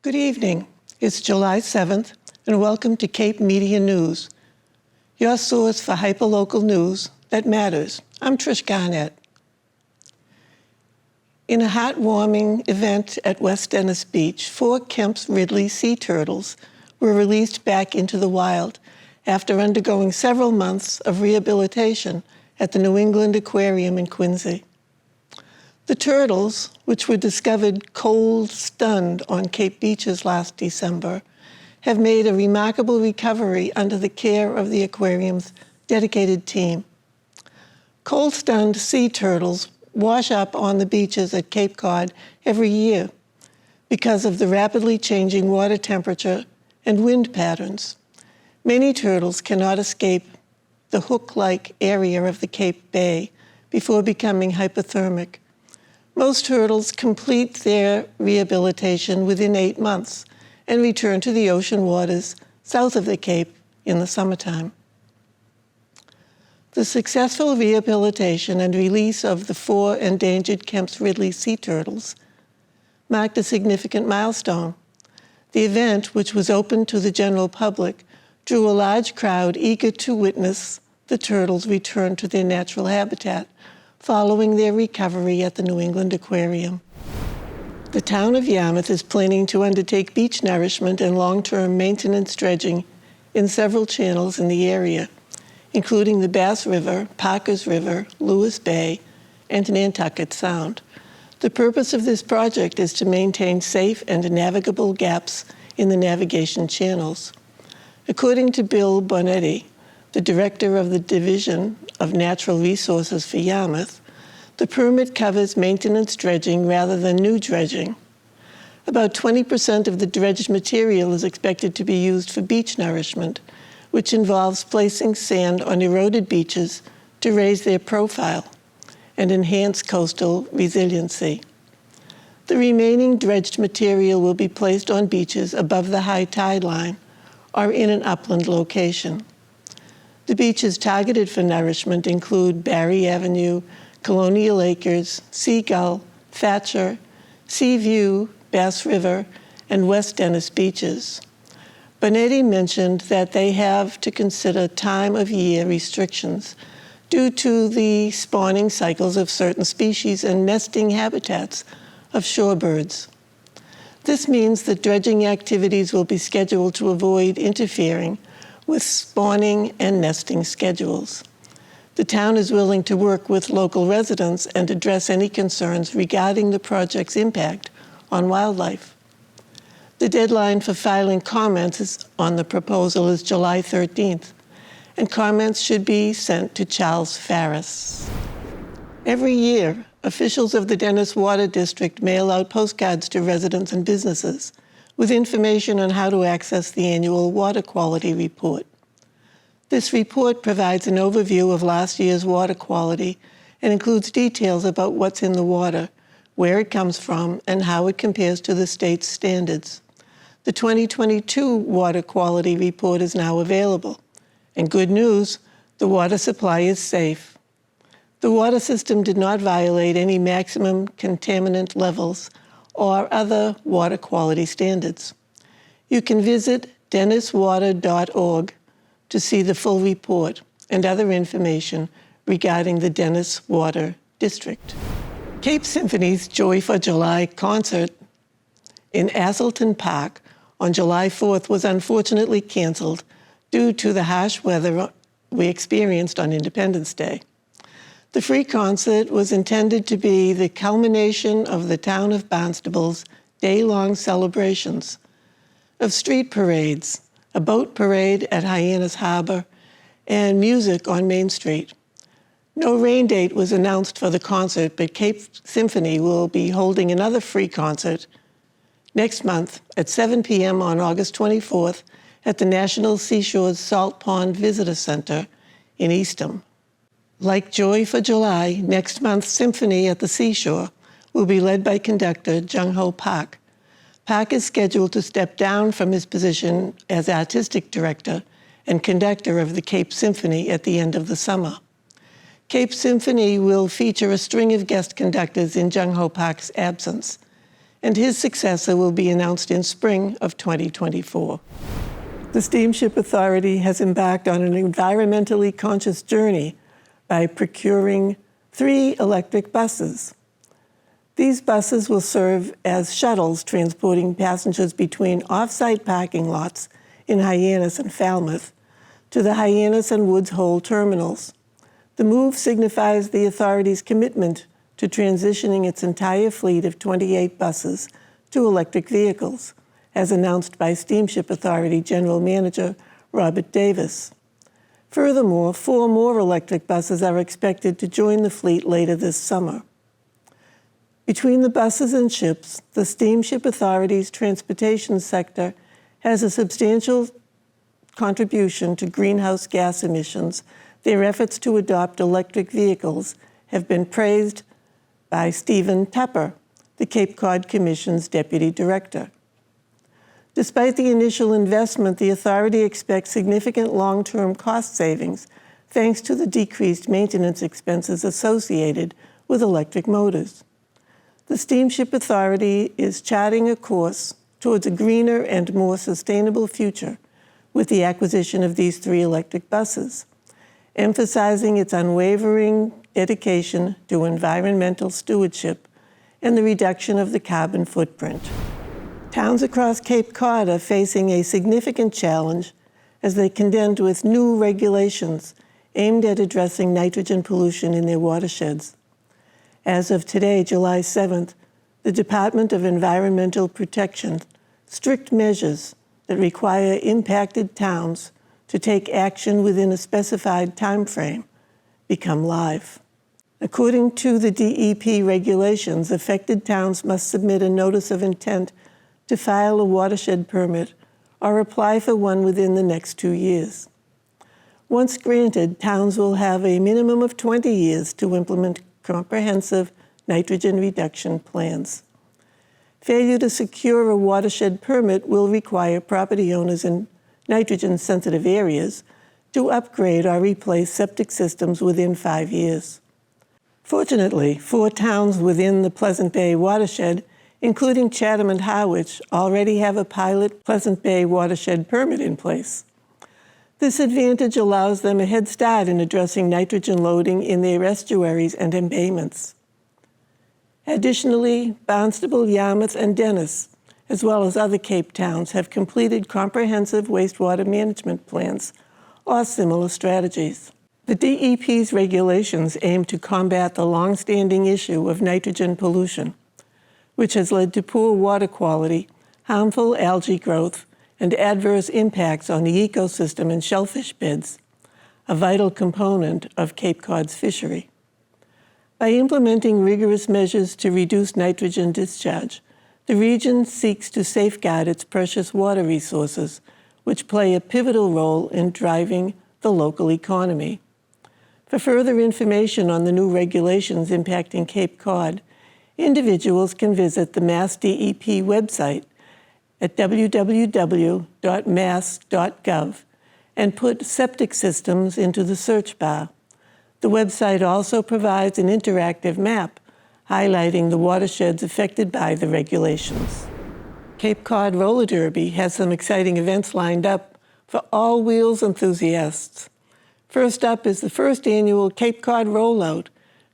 Good evening. It's July 7th, and welcome to Cape Media News, your source for hyperlocal news that matters. I'm Trish Garnett. In a heartwarming event at West Dennis Beach, 4 Kemp's Ridley sea turtles were released back into the wild after undergoing several months of rehabilitation at the New England Aquarium in Quincy. The turtles, which were discovered cold-stunned on Cape beaches last December, have made a remarkable recovery under the care of the aquarium's dedicated team. Cold-stunned sea turtles wash up on the beaches at Cape Cod every year because of the rapidly changing water temperature and wind patterns. Many turtles cannot escape the hook-like area of the Cape Bay before becoming hypothermic. Most turtles complete their rehabilitation within 8 months and return to the ocean waters south of the Cape in the summertime. The successful rehabilitation and release of the 4 endangered Kemp's Ridley sea turtles marked a significant milestone. The event, which was open to the general public, drew a large crowd eager to witness the turtles return to their natural habitat following their recovery at the New England Aquarium. The town of Yarmouth is planning to undertake beach nourishment and long-term maintenance dredging in several channels in the area, including the Bass River, Parkers River, Lewis Bay, and Nantucket Sound. The purpose of this project is to maintain safe and navigable gaps in the navigation channels. According to Bill Bonetti, the director of the Division of Natural Resources for Yarmouth, the permit covers maintenance dredging rather than new dredging. About 20% of the dredged material is expected to be used for beach nourishment, which involves placing sand on eroded beaches to raise their profile and enhance coastal resiliency. The remaining dredged material will be placed on beaches above the high tide line or in an upland location. The beaches targeted for nourishment include Barry Avenue, Colonial Acres, Seagull, Thatcher, Seaview, Bass River, and West Dennis beaches. Bonetti mentioned that they have to consider time of year restrictions due to the spawning cycles of certain species and nesting habitats of shorebirds. This means that dredging activities will be scheduled to avoid interfering with spawning and nesting schedules. The town is willing to work with local residents and address any concerns regarding the project's impact on wildlife. The deadline for filing comments on the proposal is July 13th, and comments should be sent to Charles Farris. Every year, officials of the Dennis Water District mail out postcards to residents and businesses with information on how to access the annual water quality report. This report provides an overview of last year's water quality and includes details about what's in the water, where it comes from, and how it compares to the state's standards. The 2022 water quality report is now available. And good news, the water supply is safe. The water system did not violate any maximum contaminant levels or other water quality standards. You can visit denniswater.org to see the full report and other information regarding the Dennis Water District. Cape Symphony's Joy for July concert in Asselton Park on July 4th was unfortunately canceled due to the harsh weather we experienced on Independence Day. The free concert was intended to be the culmination of the town of Barnstable's day-long celebrations of street parades, a boat parade at Hyannis Harbor, and music on Main Street. No rain date was announced for the concert, but Cape Symphony will be holding another free concert next month at 7 p.m. on August 24th at the National Seashore's Salt Pond Visitor Center in Eastham. Like Joy for July, next month's symphony at the seashore will be led by conductor Jung-Ho Park. Park is scheduled to step down from his position as artistic director and conductor of the Cape Symphony at the end of the summer. Cape Symphony will feature a string of guest conductors in Jung-Ho Park's absence, and his successor will be announced in spring of 2024. The Steamship Authority has embarked on an environmentally conscious journey by procuring 3 electric buses. These buses will serve as shuttles transporting passengers between off-site parking lots in Hyannis and Falmouth to the Hyannis and Woods Hole terminals. The move signifies the authority's commitment to transitioning its entire fleet of 28 buses to electric vehicles, as announced by Steamship Authority General Manager Robert Davis. Furthermore, 4 more electric buses are expected to join the fleet later this summer. Between the buses and ships, the Steamship Authority's transportation sector has a substantial contribution to greenhouse gas emissions. Their efforts to adopt electric vehicles have been praised by Stephen Tupper, the Cape Cod Commission's Deputy Director. Despite the initial investment, the authority expects significant long-term cost savings thanks to the decreased maintenance expenses associated with electric motors. The Steamship Authority is charting a course towards a greener and more sustainable future with the acquisition of these 3 electric buses, emphasizing its unwavering dedication to environmental stewardship and the reduction of the carbon footprint. Towns across Cape Cod are facing a significant challenge as they contend with new regulations aimed at addressing nitrogen pollution in their watersheds. As of today, July 7th, the Department of Environmental Protection strict measures that require impacted towns to take action within a specified time frame become live. According to the DEP regulations, affected towns must submit a notice of intent to file a watershed permit or apply for one within the next 2 years. Once granted, towns will have a minimum of 20 years to implement comprehensive nitrogen reduction plans. Failure to secure a watershed permit will require property owners in nitrogen-sensitive areas to upgrade or replace septic systems within 5 years. Fortunately, 4 towns within the Pleasant Bay watershed, including Chatham and Harwich, already have a pilot Pleasant Bay watershed permit in place. This advantage allows them a head start in addressing nitrogen loading in their estuaries and embayments. Additionally, Barnstable, Yarmouth, and Dennis, as well as other Cape towns, have completed comprehensive wastewater management plans or similar strategies. The DEP's regulations aim to combat the long-standing issue of nitrogen pollution, which has led to poor water quality, harmful algae growth, and adverse impacts on the ecosystem and shellfish beds, a vital component of Cape Cod's fishery. By implementing rigorous measures to reduce nitrogen discharge, the region seeks to safeguard its precious water resources, which play a pivotal role in driving the local economy. For further information on the new regulations impacting Cape Cod, individuals can visit the Mass DEP website at www.mass.gov and put septic systems into the search bar. The website also provides an interactive map highlighting the watersheds affected by the regulations. Cape Cod Roller Derby has some exciting events lined up for all wheels enthusiasts. First up is the first annual Cape Cod Rollout,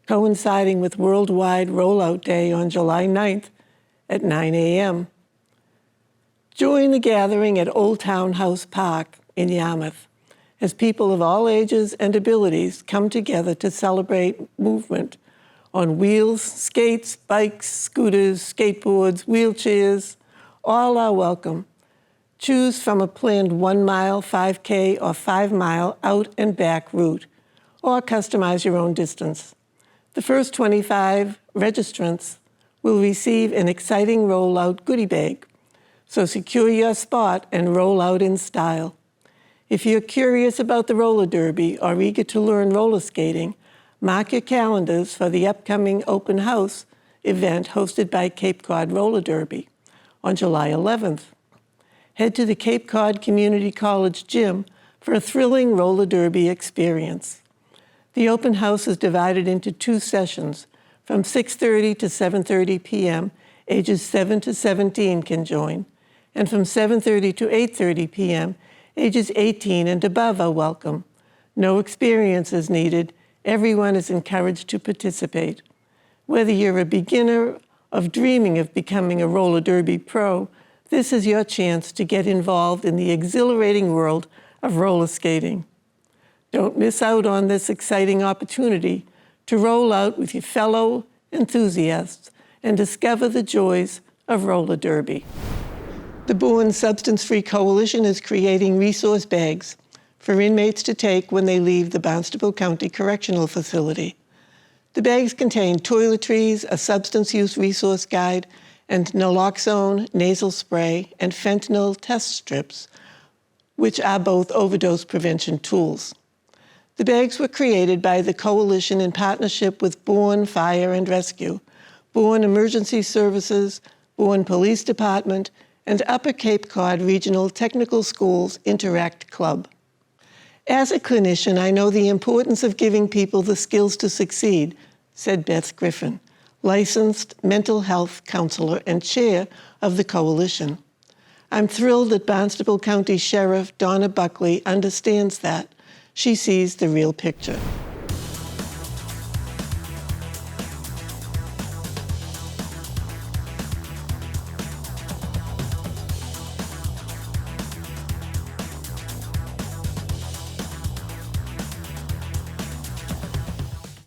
coinciding with Worldwide Rollout Day on July 9th at 9 a.m. Join the gathering at Old Town House Park in Yarmouth as people of all ages and abilities come together to celebrate movement on wheels, skates, bikes, scooters, skateboards, wheelchairs. All are welcome. Choose from a planned 1-mile, 5K, or 5-mile out and back route, or customize your own distance. The first 25 registrants will receive an exciting rollout goodie bag, so secure your spot and roll out in style. If you're curious about the roller derby or eager to learn roller skating, mark your calendars for the upcoming open house event hosted by Cape Cod Roller Derby on July 11th. Head to the Cape Cod Community College gym for a thrilling roller derby experience. The open house is divided into 2 sessions from 6:30 to 7:30 p.m. ages 7 to 17 can join, and from 7:30 to 8:30 p.m., ages 18 and above are welcome. No experience is needed. Everyone is encouraged to participate. Whether you're a beginner of dreaming of becoming a roller derby pro, this is your chance to get involved in the exhilarating world of roller skating. Don't miss out on this exciting opportunity to roll out with your fellow enthusiasts and discover the joys of roller derby. The Bourne Substance-Free Coalition is creating resource bags for inmates to take when they leave the Barnstable County Correctional Facility. The bags contain toiletries, a substance use resource guide, and naloxone nasal spray and fentanyl test strips, which are both overdose prevention tools. The bags were created by the Coalition in partnership with Bourne Fire and Rescue, Bourne Emergency Services, Bourne Police Department, and Upper Cape Cod Regional Technical Schools Interact Club. As a clinician, I know the importance of giving people the skills to succeed, said Beth Griffin, licensed mental health counselor and chair of the coalition. I'm thrilled that Barnstable County Sheriff Donna Buckley understands that. She sees the real picture.